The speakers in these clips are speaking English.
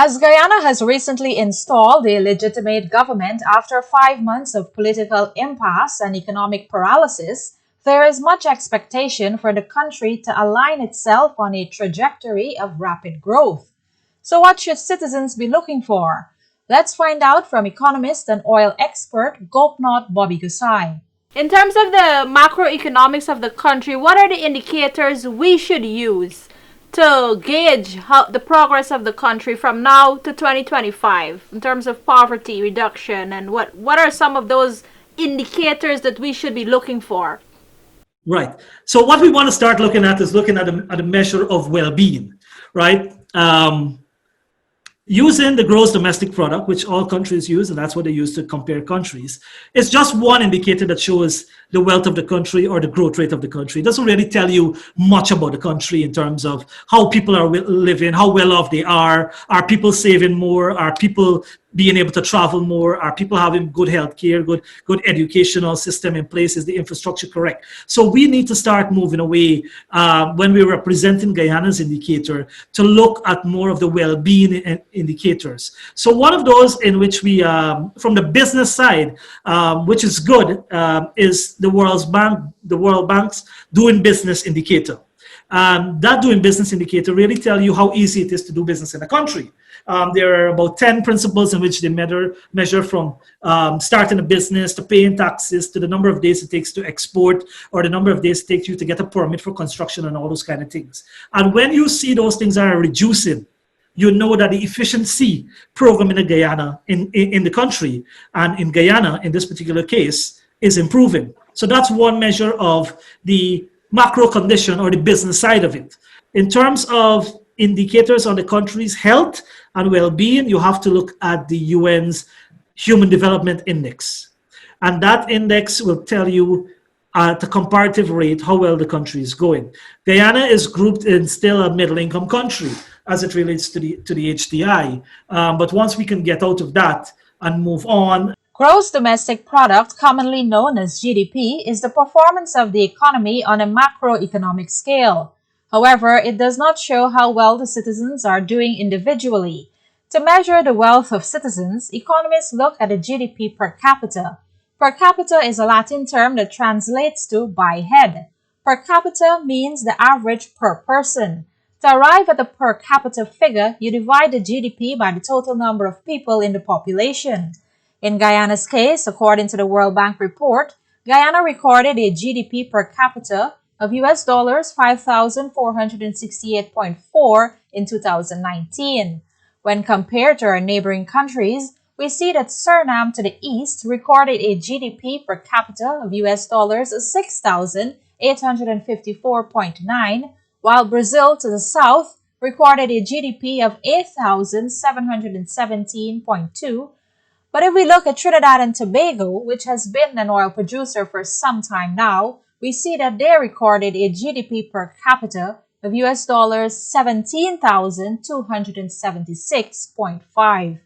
As Guyana has recently installed a legitimate government after 5 months of political impasse and economic paralysis, there is much expectation for the country to align itself on a trajectory of rapid growth. So, what should citizens be looking for? Let's find out from economist and oil expert Gopnath Bobby Gossai. In terms of the macroeconomics of the country, what are the indicators we should use to gauge the progress of the country from now to 2025 in terms of poverty reduction, and what are some of those indicators that we should be looking for? Right. So what we want to start looking at is looking at a measure of well-being, right? Using the gross domestic product, which all countries use, and that's what they use to compare countries, it's just one indicator that shows the wealth of the country or the growth rate of the country. It doesn't really tell you much about the country in terms of how people are living, how well off they are people saving more, are people being able to travel more, are people having good health care, good educational system in place, is the infrastructure correct? So we need to start moving away when we're representing Guyana's indicator to look at more of the well-being indicators. So one of those in which we, from the business side, which is good, is the World Bank's doing business indicator. That doing business indicator really tell you how easy it is to do business in a country. There are about 10 principles in which they measure from starting a business to paying taxes to the number of days it takes to export or the number of days it takes you to get a permit for construction and all those kind of things. And when you see those things are reducing, you know that the efficiency program in Guyana, in the country, and in Guyana in this particular case, is improving. So that's one measure of the macro condition or the business side of it. In terms of indicators on the country's health and well-being, you have to look at the UN's Human Development Index. And that index will tell you at a comparative rate how well the country is going. Guyana is grouped in still a middle-income country as it relates to the HDI. But once we can get out of that and move on. Gross domestic product, commonly known as GDP, is the performance of the economy on a macroeconomic scale. However, it does not show how well the citizens are doing individually. To measure the wealth of citizens, economists look at the GDP per capita. Per capita is a Latin term that translates to by head. Per capita means the average per person. To arrive at the per capita figure, you divide the GDP by the total number of people in the population. In Guyana's case, according to the World Bank report, Guyana recorded a GDP per capita of US dollars 5,468.4 in 2019. When compared to our neighboring countries, we see that Suriname to the east recorded a GDP per capita of US dollars 6,854.9, while Brazil to the south recorded a GDP of 8,717.2. But if we look at Trinidad and Tobago, which has been an oil producer for some time now, we see that they recorded a GDP per capita of US dollars 17,276.5.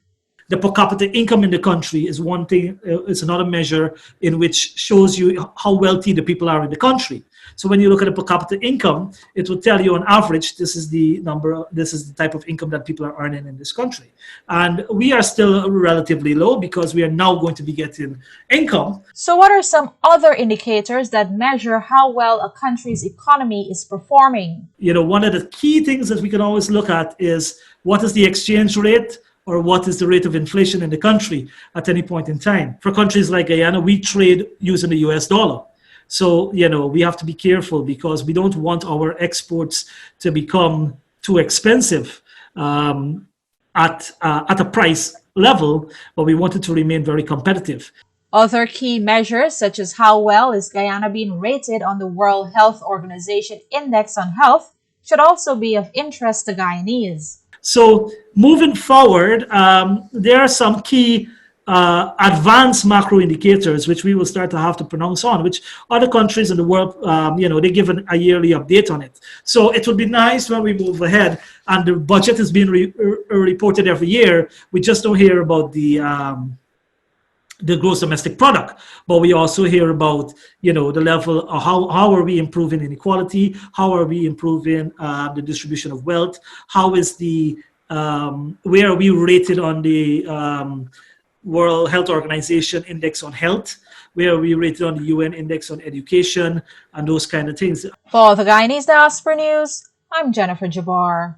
The per capita income in the country is one thing, is another measure in which shows you how wealthy the people are in the country. So when you look at the per capita income, it will tell you on average, this is the number, this is the type of income that people are earning in this country. And we are still relatively low because we are now going to be getting income. So what are some other indicators that measure how well a country's economy is performing? You know, one of the key things that we can always look at is what is the exchange rate or what is the rate of inflation in the country at any point in time. For countries like Guyana, we trade using the US dollar. So, you know, we have to be careful because we don't want our exports to become too expensive at a price level, but we want it to remain very competitive. Other key measures, such as how well is Guyana being rated on the World Health Organization Index on Health, should also be of interest to Guyanese. So moving forward, there are some key advanced macro indicators which we will start to have to pronounce on, which other countries in the world, you know, they give a yearly update on it. So it would be nice when we move ahead and the budget is being reported every year. We just don't hear about the gross domestic product, but we also hear about, you know, the level of how are we improving inequality, how are we improving the distribution of wealth, how is the where are we rated on the World Health Organization Index on Health, where are we rated on the UN Index on Education, and those kind of things. For the Guyanese Diaspora News, I'm Jennifer Jabbar.